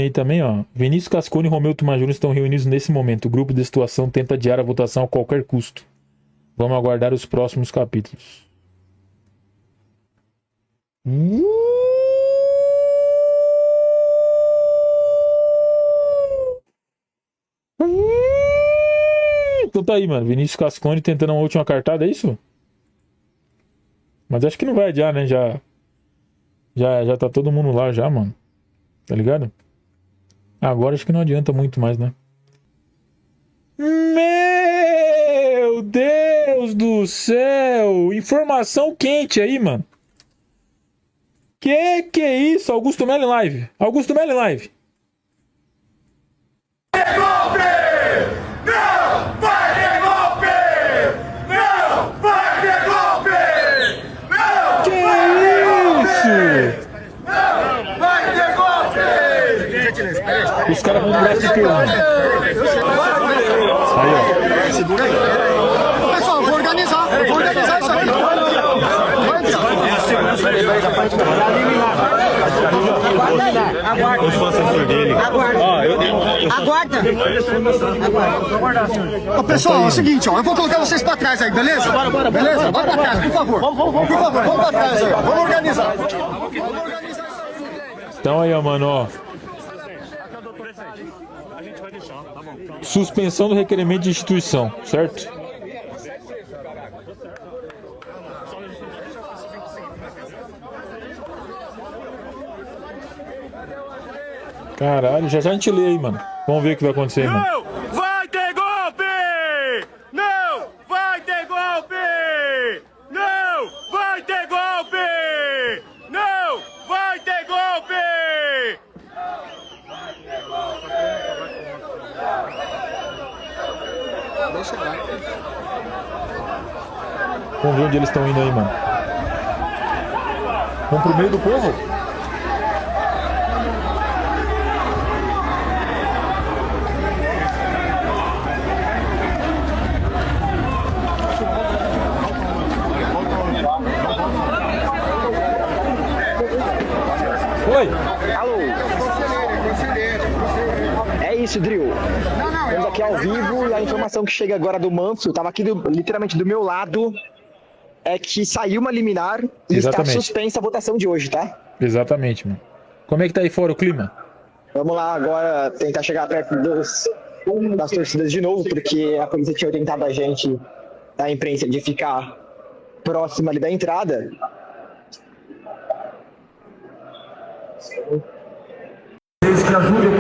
aí também, ó. Vinícius Cascone e Romeu Tuma Júnior estão reunidos nesse momento. O grupo de situação tenta adiar a votação a qualquer custo. Vamos aguardar os próximos capítulos. Então tá aí, mano. Vinícius Cascone tentando uma última cartada, é isso? Mas acho que não vai adiar, né? Já tá todo mundo lá já, mano. Tá ligado? Agora acho que não adianta muito mais, né? Meu Deus do céu! Informação quente aí, mano. Que é isso? Augusto Melo em live. Augusto Melo em live. Golpe! Não vai ter golpe! Não vai ter golpe! Não Que isso? Não vai ter golpe! Os caras vão braço de peão. Aí, ó. Segura aí. Pessoal, vou organizar isso aqui. Aguarda. Ô, pessoal, é o seguinte, ó, eu vou colocar vocês pra trás aí, beleza? Beleza? Vai pra trás, por favor. Por favor, vamos pra trás aí, ó. Vamos organizar. Então aí, ó, mano, ó. Suspensão do requerimento de instituição, certo? Caralho, já a gente lê aí, mano. Vamos ver o que vai acontecer, mano. Não vai ter golpe! Não vai ter golpe! Não vai ter golpe! Não vai ter golpe! Vamos ver onde eles estão indo aí, mano. Vamos pro meio do povo? Oi! Alô? É isso, Drill. Estamos aqui ao vivo e a informação que chega agora do Manso, estava aqui literalmente do meu lado, é que saiu uma liminar e Exatamente. está suspensa a votação de hoje, tá? Exatamente, mano. Como é que tá aí fora o clima? Vamos lá agora tentar chegar perto das torcidas de novo, porque a polícia tinha orientado a gente, da imprensa, de ficar próximo ali da entrada. Vocês que ajudem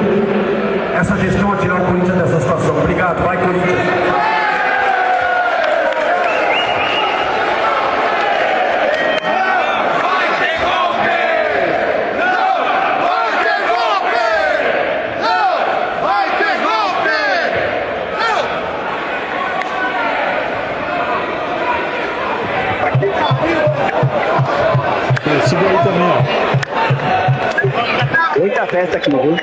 essa gestão a tirar o Corinthians dessa situação. Obrigado, vai Corinthians. Siga aí também, ó. Muita festa aqui, viu?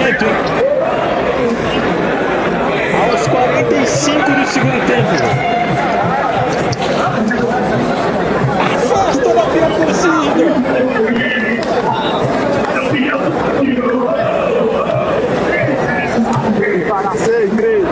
momento, hein? Aos 45 do segundo tempo. Afasta da pira torcida. Para 6, 3.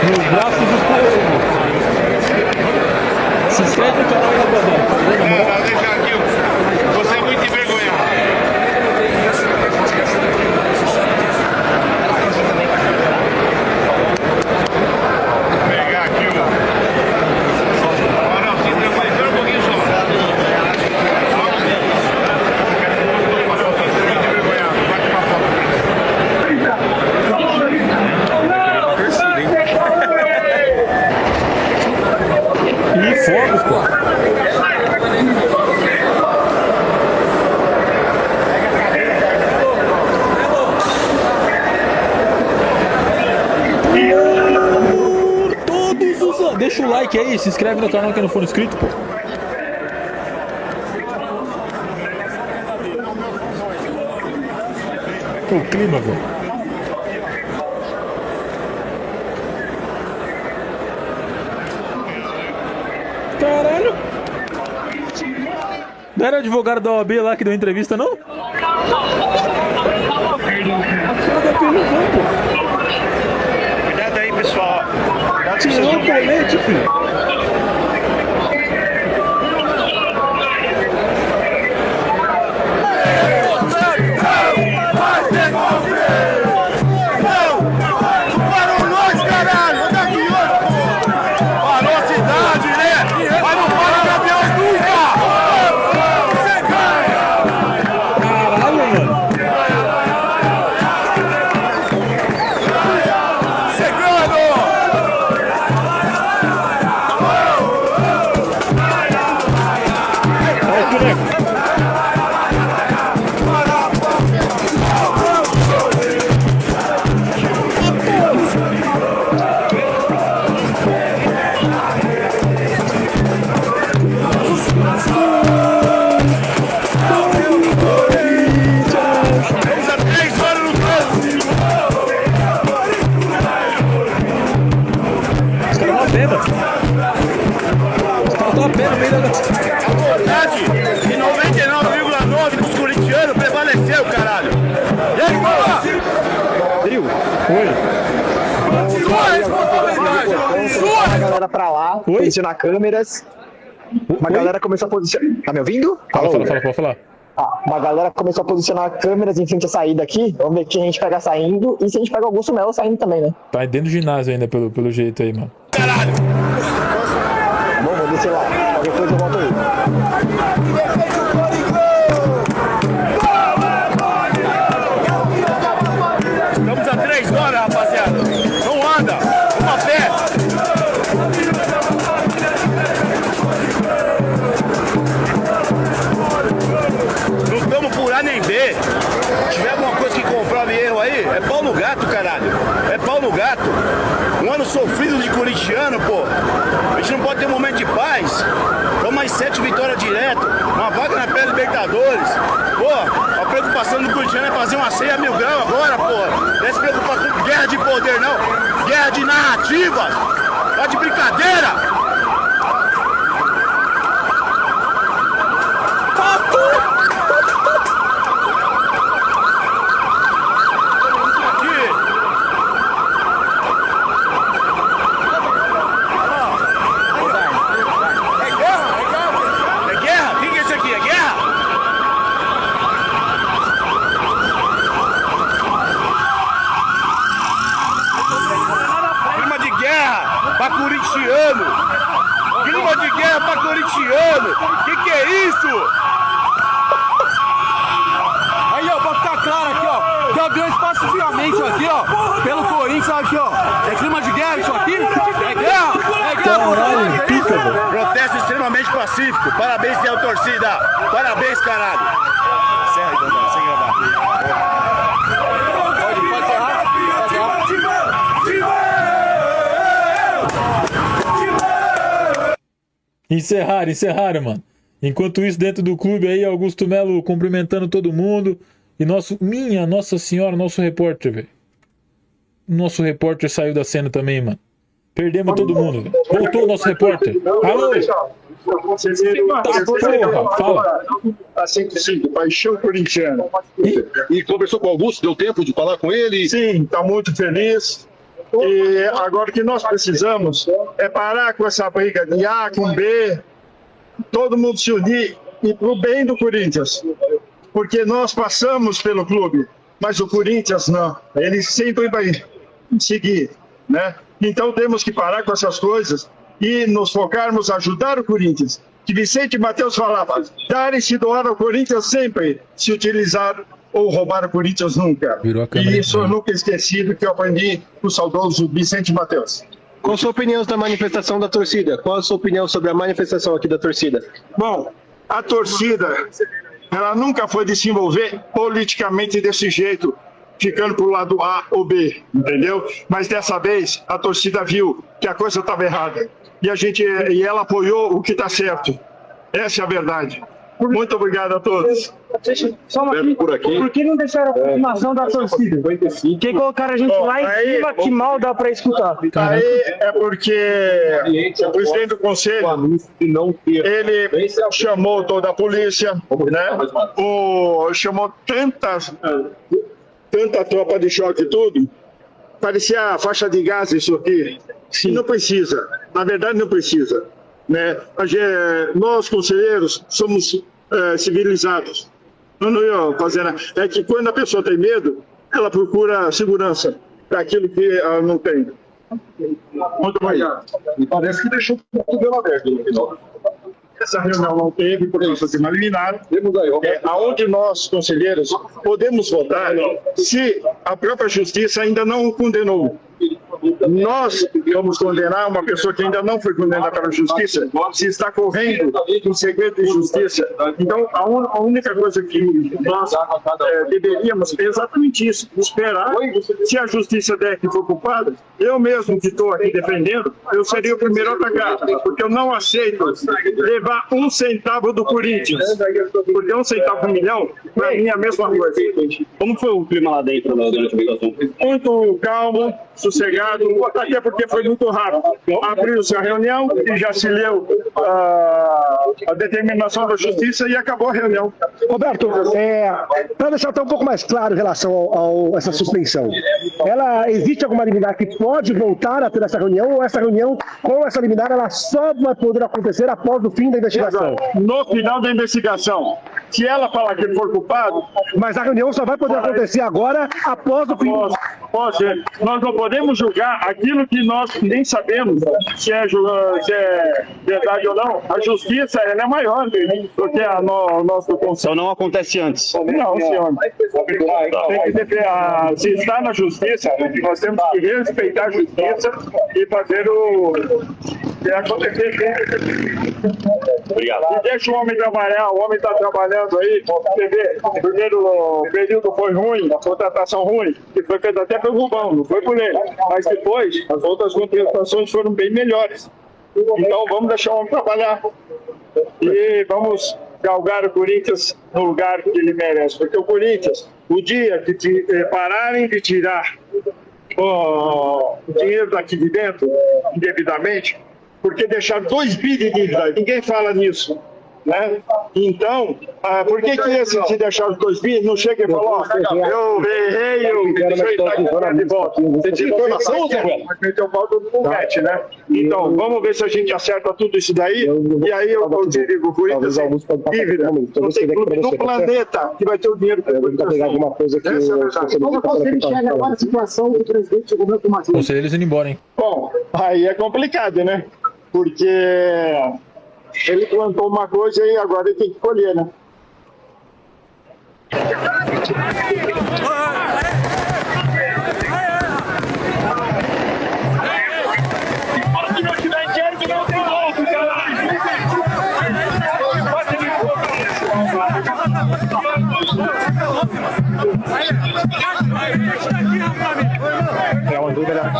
Nos braços do povo. Se inscreve no canal e Não, deixa aqui. Você é muito envergonhado. Vou pegar aqui o... Ah, não, se tranquilo, espera um pouquinho só. Você é muito envergonhado. Bate uma E fogos, pô. Todos os... Deixa o like aí, se inscreve no canal quem não for inscrito, pô. O clima, velho. Caralho! Não era advogado da OAB lá que deu entrevista, não? Cuidado aí, pessoal. Tirou o colete, filho. Parou a cidade, né? Mas não para o campeão nunca! Caralho, mano. Olha os bonecos. Estamos há 3 horas no trânsito! Os caras estão a pé, mano. Os caras estão a pé no meio da... A vontade de 99,9% dos corintianos prevaleceu, caralho! E aí, bola? A galera pra lá, Oi? posicionar câmeras. Uma Oi? galera começou a posicionar. Tá me ouvindo? Fala, Alô? pode falar. Uma galera começou a posicionar câmeras em frente à saída aqui. Vamos ver quem a gente pega saindo e se a gente pega o Augusto Melo saindo também, né? Tá aí dentro do ginásio ainda, pelo jeito aí, mano. Caralho! Bom, vou descer lá. Qualquer coisa eu volto aí. Estamos há 3 horas, rapaziada! Não anda! Vamos a pé! Não estamos por A nem B. Se tiver alguma coisa que comprove erro aí, é pau no gato, caralho. É pau no gato. Um ano sofrido de corintiano, pô. A gente não pode ter um momento de paz. Estamos mais 7 vitórias direto, uma vaga na pré-Libertadores. Pô, a preocupação do Curitiano é fazer uma ceia a 1000 graus agora, pô. Não é se preocupar com guerra de poder, não. Guerra de narrativas. Tá de brincadeira. Corintiano! Clima de guerra pra corintiano! Que é isso? Aí, ó, pra ficar claro aqui, ó. Que ganhamos pacificamente aqui, ó. Pelo Corinthians aqui, ó. É clima de guerra isso aqui? É guerra! É guerra! Caralho, pica, velho. Protesto extremamente pacífico. Parabéns, Del Torcida. Parabéns, caralho. Encerra aí, Dondão, sem gravar. Encerraram, mano. Enquanto isso, dentro do clube aí, Augusto Melo cumprimentando todo mundo. E Nossa Senhora, nosso repórter, velho. Nosso repórter saiu da cena também, mano. Perdemos todo mundo, velho. Voltou o nosso repórter. Alô? Tá, porra, fala. A 105, Paixão Corintiana. E conversou com o Augusto? Deu tempo de falar com ele? Sim, está muito feliz. E agora o que nós precisamos é parar com essa briga de A com B, todo mundo se unir e para o bem do Corinthians. Porque nós passamos pelo clube, mas o Corinthians não. Ele sempre vai seguir, né? Então temos que parar com essas coisas e nos focarmos a ajudar o Corinthians. Que Vicente Mateus falava, dar e se doar ao Corinthians sempre, se utilizar ou roubar o Corinthians nunca. E isso eu nunca esqueci do que eu aprendi com o saudoso Vicente Mateus. Qual a sua opinião da manifestação da torcida? Qual a sua opinião sobre a manifestação aqui da torcida? Bom, a torcida, ela nunca foi de se envolver politicamente desse jeito, ficando pro lado A ou B, entendeu? Mas dessa vez a torcida viu que a coisa estava errada e ela apoiou o que está certo. Essa é a verdade. Muito obrigado a todos. Só uma por aqui. Por que não deixaram a confirmação da torcida? Quem colocaram a gente lá em cima, que mal dá pra escutar? Aí é porque o presidente do conselho, ele chamou toda a polícia, né? Chamou tanta tropa de choque e tudo, parecia a faixa de gás isso aqui. Sim. Não precisa, na verdade não precisa, né? Nós conselheiros somos civilizados. Não ia fazer nada. É que quando a pessoa tem medo, ela procura segurança para aquilo que ela não tem. Muito obrigado. Me parece que deixou tudo bem aberto no final. Essa reunião não teve, porque nós fazemos eliminar. Aonde nós, conselheiros, podemos votar se a própria justiça ainda não condenou. Nós vamos condenar uma pessoa que ainda não foi condenada pela justiça, se está correndo um segredo de justiça. Então, a única coisa que nós deveríamos é exatamente isso, esperar. Se a justiça der que for culpada, eu mesmo que estou aqui defendendo, eu seria o primeiro atacado, porque eu não aceito levar 1 centavo do Corinthians, porque 1 centavo por milhão, para mim é a mesma coisa. Como foi o clima lá dentro durante a votação? Muito calmo, sossegado, até porque foi muito rápido. Abriu-se a reunião e já se leu a determinação da justiça e acabou a reunião. Roberto, para deixar até um pouco mais claro em relação a essa suspensão, existe alguma liminar que pode voltar a ter essa reunião, ou essa reunião com essa liminar ela só vai poder acontecer após o fim da investigação? No final da investigação. Se ela falar que for culpado... Mas a reunião só vai poder acontecer agora após o fim... Pode ser. Nós não podemos julgar aquilo que nós nem sabemos se é verdade ou não. A justiça ela é maior do que o nosso conselho. Então não acontece antes? Não, senhor. Se está na justiça, nós temos que respeitar a justiça e fazer o que acontecer. Obrigado. E deixa o homem trabalhar, o homem está trabalhando aí. Você vê, o primeiro período foi ruim, a contratação ruim, que foi feita até pelo Rubão, não foi por ele. Mas depois, as outras contratações foram bem melhores. Então vamos deixar o homem trabalhar. E vamos galgar o Corinthians no lugar que ele merece. Porque o Corinthians, o dia que pararem de tirar o dinheiro daqui de dentro, indevidamente, porque deixaram 2 bi de dívida, ninguém fala nisso. Né? Então, por que esse se deixar os 2 bi não chega e fala, eu errei, eu deixei de volta. Você tinha informação, Zé? Mas meteu o pau todo mundo mete, né? Então, vamos ver se a gente acerta tudo isso daí, e aí eu te digo, Corinthians, dívida, não tem clube no planeta que vai ter o dinheiro para pegar alguma coisa que Como você enxerga agora a situação do presidente do governo Martins? Conselho eles indo embora, hein? Bom, aí é complicado, né? Porque ele plantou uma coisa e agora ele tem que colher, né? Se não tiver dinheiro, que não tem louco, É uma dúvida.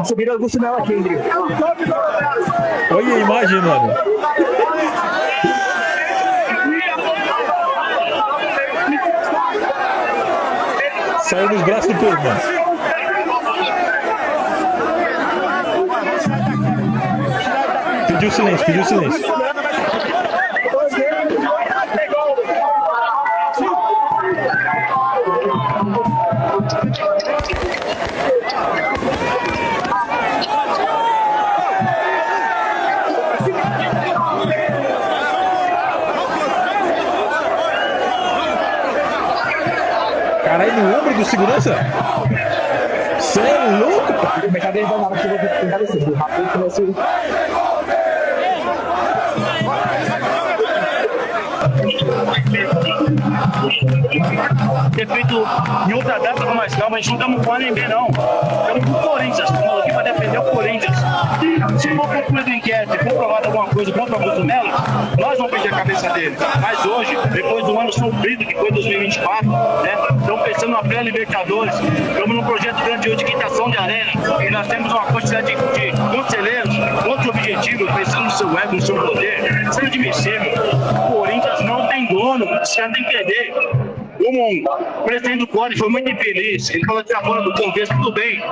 Subir a Gustinela aqui, André. Olha a imagem, mano. Saiu dos braços do povo, mano. Pediu silêncio, pediu silêncio. Caralho, no ombro do segurança? Você é louco, pá? O mercado ele vai lá, que eu vou tentar descer. O rápido começa ter feito em outra data com mais calma, a gente não estamos com o ANB, não. Estamos com o Corinthians, estamos aqui para defender o Corinthians. Se for concluído o inquérito e comprovado alguma coisa contra o Augusto Melo, nós vamos pedir a cabeça dele. Mas hoje, depois do ano sofrido que foi 2024, né, estamos pensando na pré-Libertadores, estamos num projeto grandioso de quitação de arena, e nós temos uma quantidade de conselheiros, outro objetivo, pensando no seu ego, no seu poder. Isso é inadmissível. O Corinthians não tem dono, esse cara tem que perder. O presidente do Código foi muito infeliz. Ele falou que está fora do contexto, tudo bem.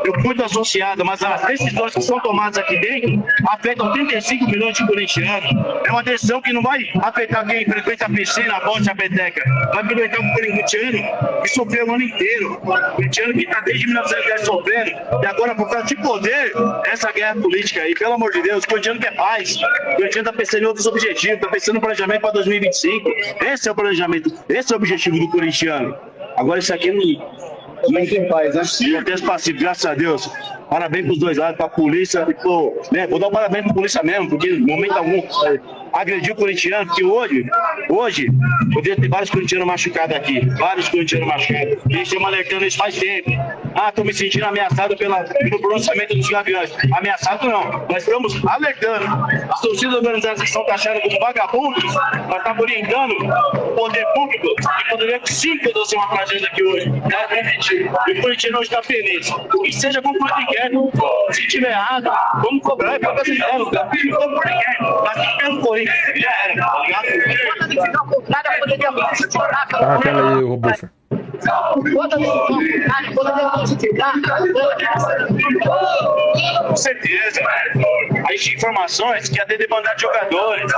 Eu fui muito associado, mas as decisões que são tomadas aqui dentro afetam 35 milhões de corintianos. É uma decisão que não vai afetar quem frequenta a piscina, a bote, a peteca. Vai afetar o corintiano que sofreu o ano inteiro. O corintiano que está desde 1910 sofrendo. E agora, por causa de poder, essa guerra política aí, pelo amor de Deus, o corintiano quer paz. O corintiano está pensando em outros objetivos, está pensando no planejamento para 2025. Esse é o planejamento, esse é o objetivo do corintiano. Agora, isso aqui não tem paz, né? Contexto passivo, graças a Deus. Parabéns pros dois lados, pra polícia e pro, né? Vou dar um parabéns pra polícia mesmo, porque no momento algum agrediu o corintiano, porque hoje poderia ter vários corintianos machucados aqui, vários corintianos machucados. Eles estão alertando isso faz tempo. Tô me sentindo ameaçado pelo pronunciamento dos gaviões. Ameaçado não, nós estamos alertando. As torcidas organizadas que são taxadas como vagabundos, nós estamos orientando o poder público que poderia sim produzir uma tragédia aqui hoje. E o corintiano hoje está feliz. Que seja concluído o inquérito. Se tiver errado, vamos cobrar e para brasileiro. Não vamos por inquérito, mas pelo Corinthians. Já era. Aquela aí, o Buffer. Com certeza, as informações que ia ter demandado de jogadores,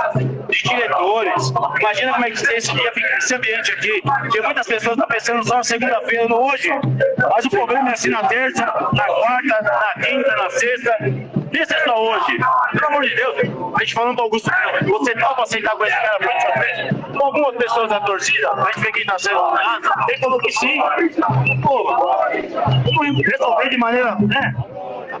de diretores. Imagina como é que ia ficar esse ambiente aqui. Porque muitas pessoas estão pensando só na segunda-feira, não hoje. Mas o problema é assim na terça, na quarta, na quinta, na sexta. Isso é só hoje. Pelo amor de Deus, a gente falando do Augusto Melo, você topa aceitar com esse cara pra gente fazer? Com algumas pessoas da torcida, a gente vê quem tá sendo nada. Ele falou que sim. Pô, vamos resolver de maneira, né?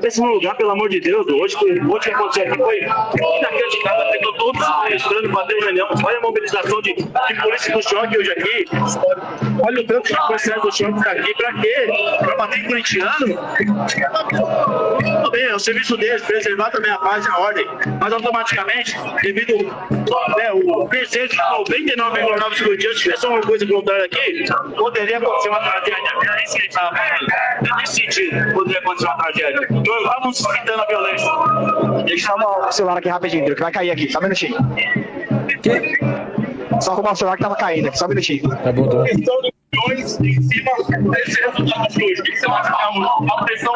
Pensa no lugar, pelo amor de Deus. Hoje que aconteceu aqui foi inacreditável. Pegou todos os registrando, bateu reunião. Olha a mobilização de polícia do choque hoje aqui. Olha o tanto que a polícia do choque está aqui. Pra quê? Pra bater em corintiano? Tudo bem, é o serviço deles, preservar também a paz e a ordem. Mas automaticamente, devido o desejo de 99,9% dos corintianos, se tivesse uma coisa contrária aqui, poderia acontecer uma tragédia. Nesse sentido, poderia acontecer uma tragédia. Nós vamos suscitando a violência. Deixa eu arrumar o celular aqui rapidinho, que vai cair aqui, só um minutinho. Que? Só arrumar o celular que tava caindo aqui, só um minutinho. Tá bom, tá bom. Em cima desse resultado de hoje, o que você vai falar? A pressão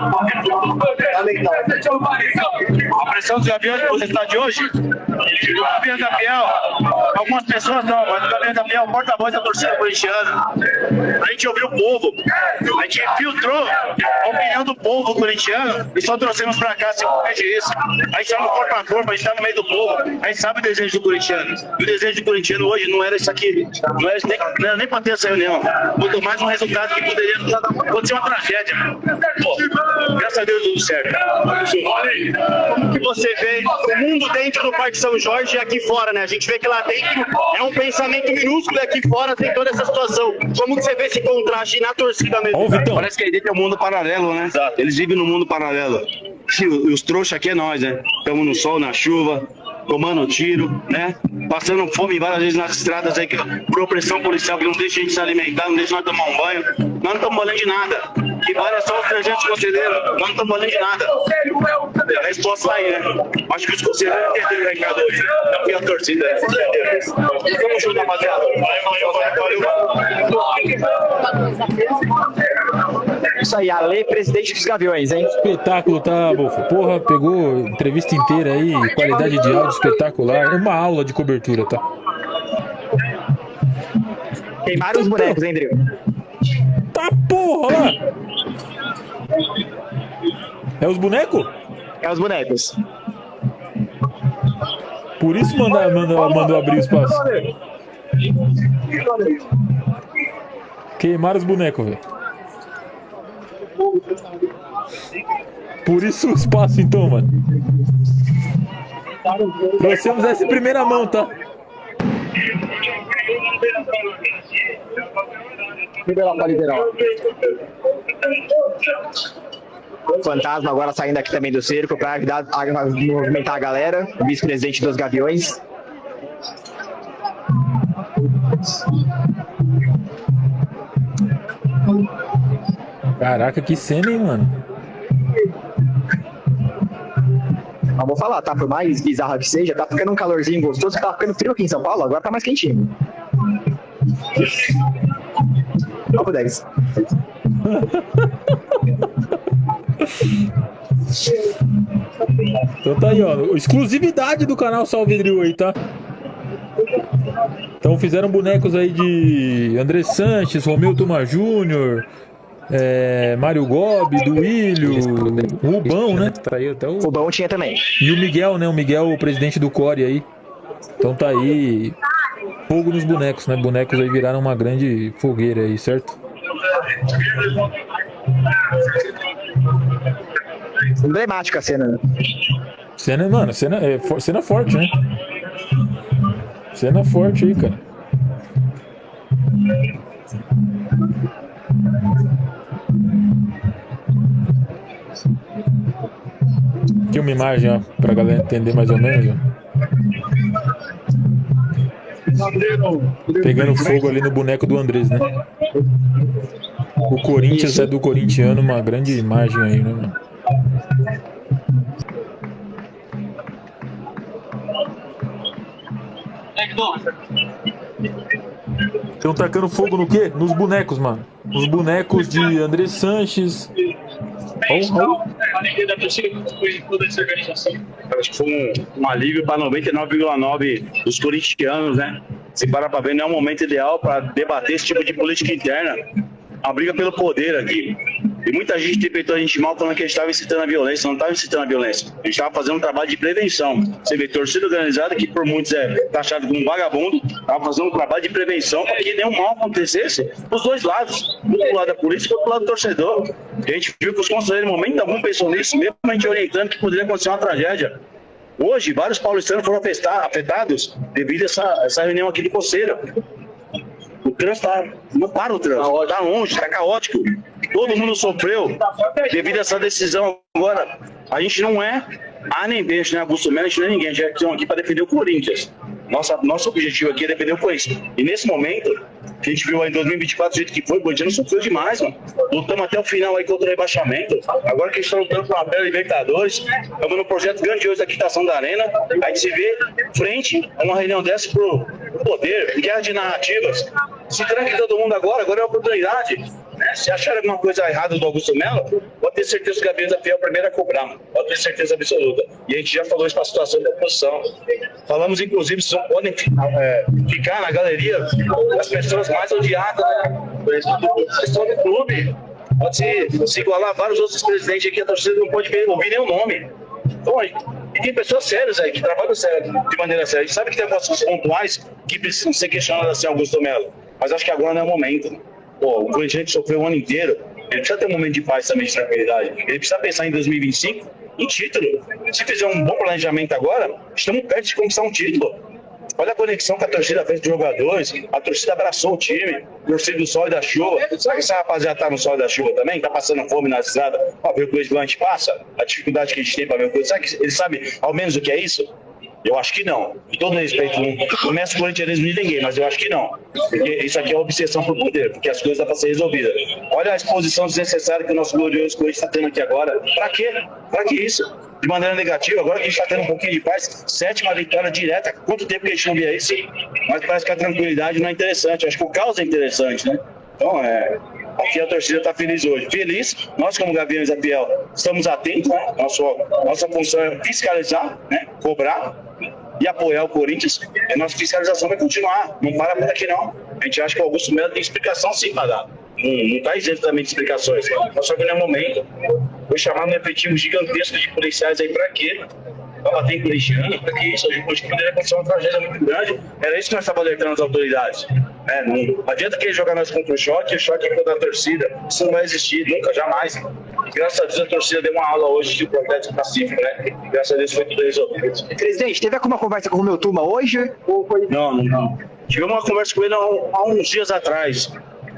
a pressão dos aviões do resultado de hoje? O Gabriel Gabriel, algumas pessoas não, mas o Gabriel Gabriel é o porta-voz da torcida corintiana. A gente ouviu o povo, a gente filtrou a opinião do povo corintiano e só trouxemos pra cá simplesmente isso. A gente tá no corpo a corpo, a gente tá no meio do povo, a gente sabe o desejo do corintiano. E o desejo do corintiano hoje não era isso aqui, não era nem pra ter essa reunião. Muito mais um resultado que poderia acontecer uma tragédia. Pô, graças a Deus tudo certo. Como que você vê o mundo dentro do Parque São Jorge e aqui fora, né? A gente vê que lá dentro é um pensamento minúsculo e aqui fora tem toda essa situação. Como que você vê esse contraste na torcida mesmo? Parece que aí dentro é um mundo paralelo, né? Exato. Eles vivem num mundo paralelo. E os trouxas aqui é nós, né? Estamos no sol, na chuva, tomando tiro, né? Passando fome várias vezes nas estradas aí, por opressão policial que não deixa a gente se alimentar, não deixa nós tomar um banho. Nós não estamos valendo de nada. E várias só os 300 conselheiros, nós não estamos valendo de nada. A resposta tá aí, né? Acho que os conselheiros entenderam o recado hoje. Aqui a torcida, né? Vamos junto, rapaziada. Isso aí, Ale, presidente dos Gaviões, hein? Espetáculo, tá, Bofo? Porra, pegou entrevista inteira aí, qualidade de áudio espetacular. É uma aula de cobertura, tá? Queimaram os bonecos, hein, Drill? Tá porra lá! É os bonecos? É os bonecos. Por isso mandou abrir o espaço. Queimaram os bonecos, velho. Por isso o espaço, então, mano. Trouxemos essa em primeira mão, tá? Liberal pra liberal. Fantasma agora saindo aqui também do cerco para ajudar a movimentar a galera. Vice-presidente dos Gaviões. Caraca, que cena, hein, mano? Mas vou falar, tá? Por mais bizarra que seja, tá ficando um calorzinho gostoso, tá ficando frio aqui em São Paulo, agora tá mais quentinho. Papo 10. Então tá aí, ó. Exclusividade do canal Salve Drill aí, tá? Então fizeram bonecos aí de André Sanches, Romeu Tuma Júnior, Mário Gobi, Duílio, o Rubão, né? Tá aí até o Rubão tinha também. E o Miguel, né? O Miguel, o presidente do Core aí. Então tá aí. Fogo nos bonecos, né? Bonecos aí viraram uma grande fogueira aí, certo? Emblemática a cena, né? Cena, mano, cena forte, né? Cena forte aí, cara. Aqui uma imagem, ó, pra galera entender mais ou menos, ó. Pegando fogo ali no boneco do Andrés, né? O Corinthians é do corintiano, uma grande imagem aí, né, mano? Estão tacando fogo no quê? Nos bonecos, mano. Os bonecos de André Sanches. Acho que foi um alívio para 99,9% dos corintianos, né? Se parar para ver, não é um momento ideal para debater esse tipo de política interna. A briga pelo poder aqui E muita gente interpretou a gente mal falando que a gente estava incitando a violência. Não estava incitando a violência. A gente estava fazendo um trabalho de prevenção. Você vê, torcida organizada, que por muitos é taxado como um vagabundo, estava fazendo um trabalho de prevenção para que nenhum mal acontecesse dos dois lados. Do lado da polícia e do lado do torcedor. E a gente viu que os conselheiros, em momento algum, pensam nisso, mesmo a gente orientando que poderia acontecer uma tragédia. Hoje, vários paulistanos foram afetados devido a essa reunião aqui do conselho. O trânsito não para o trânsito, está longe, está caótico. Todo mundo sofreu devido a essa decisão. Agora, a gente não é A nem B, a gente não é Augusto Melo, a gente não é ninguém. A gente é aqui para defender o Corinthians. Nosso objetivo aqui é defender o Corinthians. E nesse momento, que a gente viu aí em 2024 do jeito que foi, o Bandido sofreu demais, mano. Lutamos até o final aí contra o rebaixamento. Agora que a gente está lutando por uma bela Libertadores, estamos num projeto grandioso da quitação da Arena. A gente se vê frente a uma reunião dessa pro poder, guerra de narrativas. Se tranque todo mundo agora é a oportunidade. Né? Se achar alguma coisa errada do Augusto Melo, pode ter certeza que o Gabriel Zapiel é o primeiro a cobrar, mano. Pode ter certeza absoluta. E a gente já falou isso para a situação da oposição. Falamos, inclusive, se não podem ficar na galeria das pessoas mais odiadas, né? Questão do clube. Pode se igualar a vários outros presidentes aqui, a torcida não pode ouvir nenhum nome. Então, e tem pessoas sérias aí, que trabalham de maneira séria. A gente sabe que tem algumas pontuais que precisam ser questionadas assim, Augusto Melo. Mas acho que agora não é o momento. Pô, o Corinthians sofreu o ano inteiro. Ele precisa ter um momento de paz também, de tranquilidade. Ele precisa pensar em 2025 em título. Se fizer um bom planejamento agora, estamos perto de conquistar um título. Olha a conexão que a torcida fez de jogadores. A torcida abraçou o time. Torcida do sol e da chuva. Será que essa rapaziada tá no sol e da chuva também? Tá passando fome na estrada pra ver o que a gente passa? A dificuldade que a gente tem pra ver o que. Será que ele sabe ao menos o que é isso? Eu acho que não. Com todo respeito, não meço o corintianismo de ninguém, mas eu acho que não. Porque isso aqui é uma obsessão por poder, porque as coisas dá para ser resolvidas. Olha a exposição desnecessária que o nosso glorioso Corinthians está tendo aqui agora. Para quê? Para que isso? De maneira negativa, agora que a gente está tendo um pouquinho de paz, 7ª vitória direta. Quanto tempo que a gente não via isso? Mas parece que a tranquilidade não é interessante. Eu acho que o caos é interessante, né? Então, aqui a torcida está feliz hoje. Feliz, nós como Gaviões da Fiel estamos atentos, né? Nossa função é fiscalizar, né? Cobrar e apoiar o Corinthians. E nossa fiscalização vai continuar, não para por aqui não. A gente acha que o Augusto Melo tem explicação sim para dar. Não está isento também de explicações. Mas só que não é momento. Foi chamado um efetivo gigantesco de policiais aí para quê? Para bater em corintiano, para que isso? Hoje poderia acontecer uma tragédia muito grande. Era isso que nós estávamos alertando as autoridades. Não adianta querer jogar nós contra o choque é contra a torcida. Isso não vai existir, nunca, jamais. Graças a Deus a torcida deu uma aula hoje de protesto pacífico, né? Graças a Deus foi tudo resolvido. Presidente, teve alguma conversa com o meu turma hoje? Ou foi... Não. Tivemos uma conversa com ele há uns dias atrás.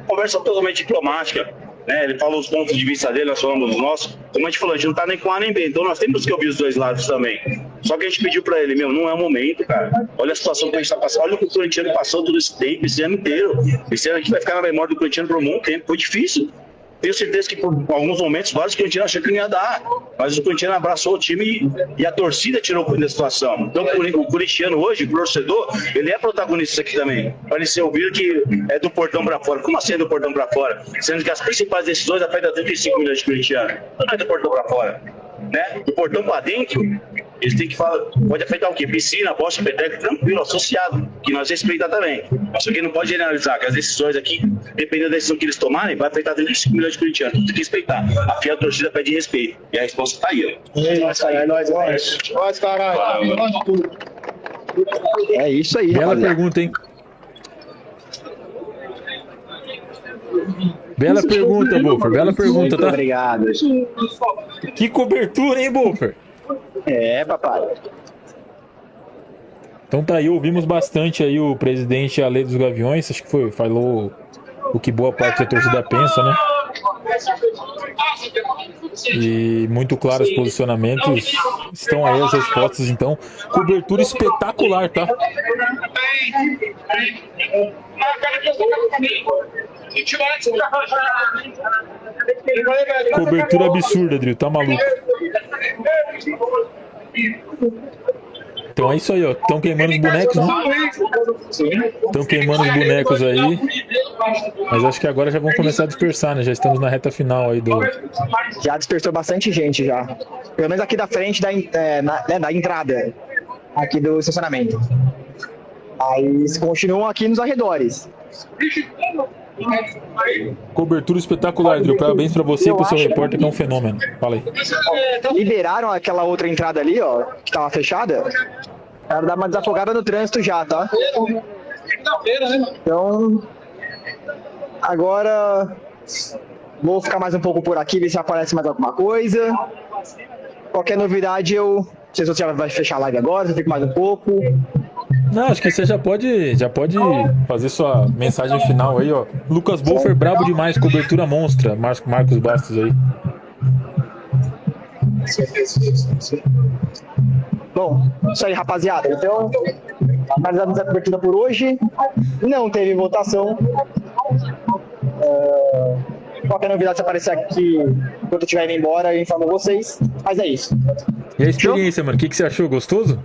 Conversa totalmente diplomática. Né? Ele falou os pontos de vista dele, nós falamos dos nossos. Como a gente falou, a gente não tá nem com A nem B, então nós temos que ouvir os dois lados também. Só que a gente pediu pra ele, não é o momento, cara. Olha a situação que a gente tá passando, olha o que o corintiano passou todo esse tempo, esse ano inteiro. Esse ano aqui vai ficar na memória do corintiano por um bom tempo, foi difícil. Tenho certeza que por alguns momentos vários corintianos acharam que não ia dar, mas o corintiano abraçou o time e a torcida tirou o Corinthians da situação. Então o corintiano hoje, o torcedor, ele é protagonista aqui também. Para ele ser ouvido que é do portão para fora. Como assim é do portão para fora? Sendo que as principais decisões afetam 35 milhões de corintianos. Não é do portão para fora. Né? Do portão para dentro, eles têm que falar, pode afetar o quê? Piscina, bosta, peteca, tranquilo, associado, que nós respeitamos também. Mas só que não pode generalizar, que as decisões aqui, dependendo da decisão que eles tomarem, vai afetar 35 milhões de corintianos. Tem que respeitar. A FIA, a torcida pede respeito. E a resposta está aí, ó. É nóis, caralho. É isso aí, Bela pergunta, hein? Bela pergunta, Bofer. Bela pergunta, tá? Obrigado. Que cobertura, hein, Bofer? Papai. Então tá aí, ouvimos bastante aí o presidente Ale dos Gaviões, acho que falou o que boa parte da torcida pensa, né? E muito claro os posicionamentos, estão aí as respostas, então, cobertura espetacular, tá? Cobertura absurda, Adrio, tá maluco? Então é isso aí, ó. Estão queimando os bonecos, né? Estão queimando os bonecos aí. Mas acho que agora já vão começar a dispersar, né? Já estamos na reta final aí do... Já dispersou bastante gente já. Pelo menos aqui da frente da entrada. Aqui do estacionamento. Aí eles continuam aqui nos arredores. Cobertura espetacular, Drill. Parabéns pra você e pro seu repórter, que é um fenômeno. Fala aí. Liberaram aquela outra entrada ali, ó, que tava fechada. Era dar uma desafogada no trânsito já, tá? Então, agora vou ficar mais um pouco por aqui, ver se aparece mais alguma coisa. Qualquer novidade, eu... Não sei se você vai fechar a live agora, se eu fico mais um pouco. Não, acho que você já pode fazer sua mensagem final aí, ó. Lucas Bolfer, brabo demais, cobertura monstra. Marcos Bastos aí. Bom, isso aí, rapaziada. Então, analisamos a cobertura por hoje. Não teve votação. Qualquer novidade, se aparecer aqui quando eu estiver indo embora, eu informo vocês. Mas é isso. E a experiência, mano? O que você achou? Gostoso?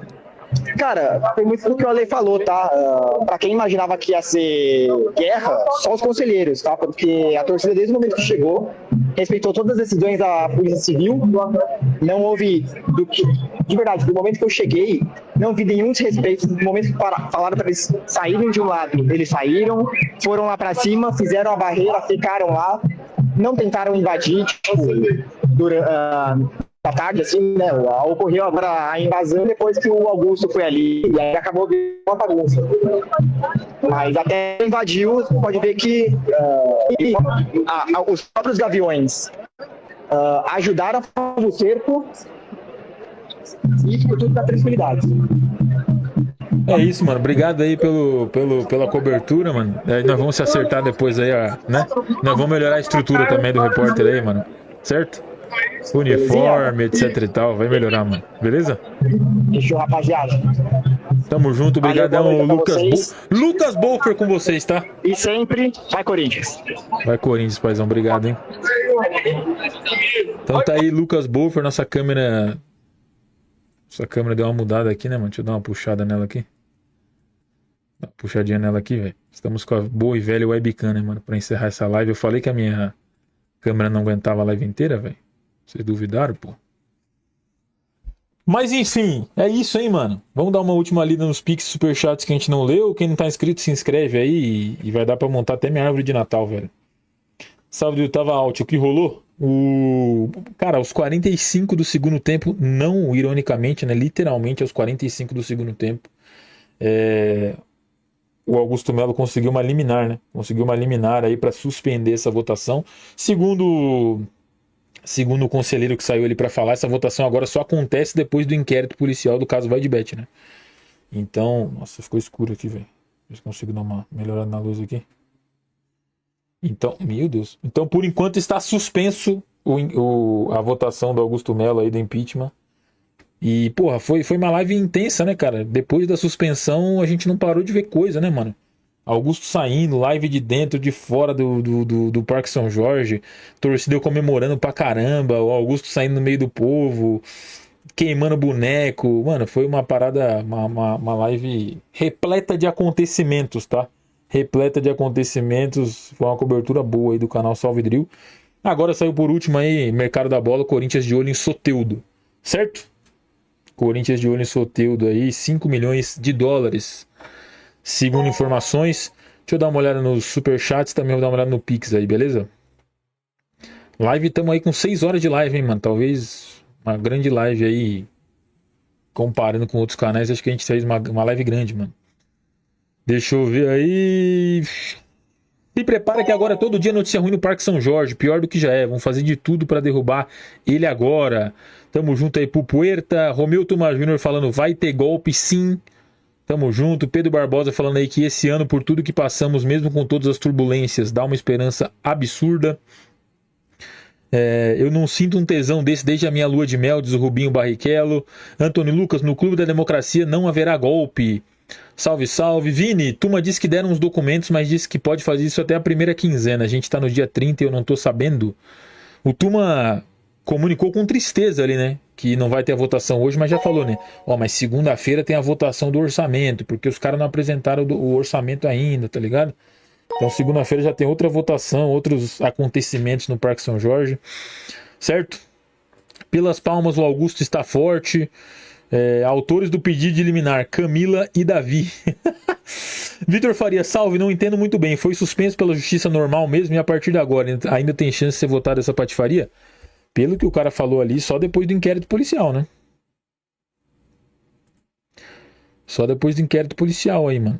Cara, foi muito do que o Ale falou, tá? Pra quem imaginava que ia ser guerra, só os conselheiros, tá? Porque a torcida, desde o momento que chegou, respeitou todas as decisões da Polícia Civil. Não houve, de verdade, do momento que eu cheguei, não vi nenhum desrespeito. No momento que falaram para eles saírem de um lado, eles saíram, foram lá pra cima, fizeram a barreira, ficaram lá, não tentaram invadir, tipo, durante... à tarde, assim, né? Ocorreu agora a invasão depois que o Augusto foi ali e aí acabou vindo uma bagunça. Mas até invadiu, pode ver que os próprios gaviões ajudaram a fazer o cerco e ficou tudo na tranquilidade. É isso, mano. Obrigado aí pela cobertura, mano. Aí nós vamos se acertar depois aí, né? Nós vamos melhorar a estrutura também do repórter aí, mano. Certo? Uniforme, etc e tal. Vai melhorar, mano. Beleza? Fechou, rapaziada. Tamo junto. Obrigadão, Lucas Bolfer com vocês, tá? E sempre, vai Corinthians. Vai Corinthians, paizão. Obrigado, hein? Então tá aí, Lucas Bolfer. Nossa câmera deu uma mudada aqui, né, mano? Deixa eu dar uma puxada nela aqui. Dá uma puxadinha nela aqui, velho. Estamos com a boa e velha webcam, né, mano? Pra encerrar essa live. Eu falei que a minha câmera não aguentava a live inteira, velho. Vocês duvidaram, pô? Mas enfim, é isso aí, mano. Vamos dar uma última lida nos Pix Superchats que a gente não leu. Quem não tá inscrito, se inscreve aí e vai dar pra montar até minha árvore de Natal, velho. Salve, eu tava out. O que rolou? Cara, aos 45 do segundo tempo, não ironicamente, né? Literalmente aos 45 do segundo tempo, o Augusto Melo conseguiu uma liminar, né? Conseguiu uma liminar aí pra suspender essa votação. Segundo o conselheiro que saiu ali pra falar, essa votação agora só acontece depois do inquérito policial do caso Vaidbet, né? Então, nossa, ficou escuro aqui, velho. Ver se consigo dar uma melhorada na luz aqui. Então, meu Deus. Então, por enquanto, está suspenso a votação do Augusto Melo aí do impeachment. E, porra, foi uma live intensa, né, cara? Depois da suspensão, a gente não parou de ver coisa, né, mano? Augusto saindo, live de dentro, de fora do Parque São Jorge, torcida comemorando pra caramba, o Augusto saindo no meio do povo, queimando boneco. Mano, foi uma parada, uma live repleta de acontecimentos, tá? Repleta de acontecimentos, foi uma cobertura boa aí do canal Salve Drill. Agora saiu por último aí, mercado da bola, Corinthians de olho em Soteldo, certo? Corinthians de olho em Soteldo aí, 5 milhões de dólares. Segundo informações, deixa eu dar uma olhada nos superchats, também vou dar uma olhada no Pix aí, beleza? Live, estamos aí com 6 horas de live, hein, mano? Talvez uma grande live aí, comparando com outros canais, acho que a gente fez uma live grande, mano. Deixa eu ver aí. Se prepara que agora todo dia notícia ruim no Parque São Jorge, pior do que já é. Vamos fazer de tudo pra derrubar ele agora. Tamo junto aí pro Puerta. Romeu Tomás Júnior falando, vai ter golpe sim. Tamo junto. Pedro Barbosa falando aí que esse ano, por tudo que passamos, mesmo com todas as turbulências, dá uma esperança absurda. Eu não sinto um tesão desse desde a minha lua de mel, diz o Rubinho Barrichello. Antônio Lucas, no Clube da Democracia não haverá golpe. Salve, salve. Vini, Tuma disse que deram uns documentos, mas disse que pode fazer isso até a primeira quinzena. A gente tá no dia 30 e eu não tô sabendo. O Tuma comunicou com tristeza ali, né? Que não vai ter a votação hoje, mas já falou, né? Mas segunda-feira tem a votação do orçamento, porque os caras não apresentaram o orçamento ainda, tá ligado? Então segunda-feira já tem outra votação, outros acontecimentos no Parque São Jorge, certo? Pelas palmas, o Augusto está forte. Autores do pedido de liminar, Camila e Davi. Vitor Faria, salve, não entendo muito bem. Foi suspenso pela justiça normal mesmo e a partir de agora ainda tem chance de ser votado essa patifaria? Pelo que o cara falou ali, só depois do inquérito policial, né? Só depois do inquérito policial aí, mano.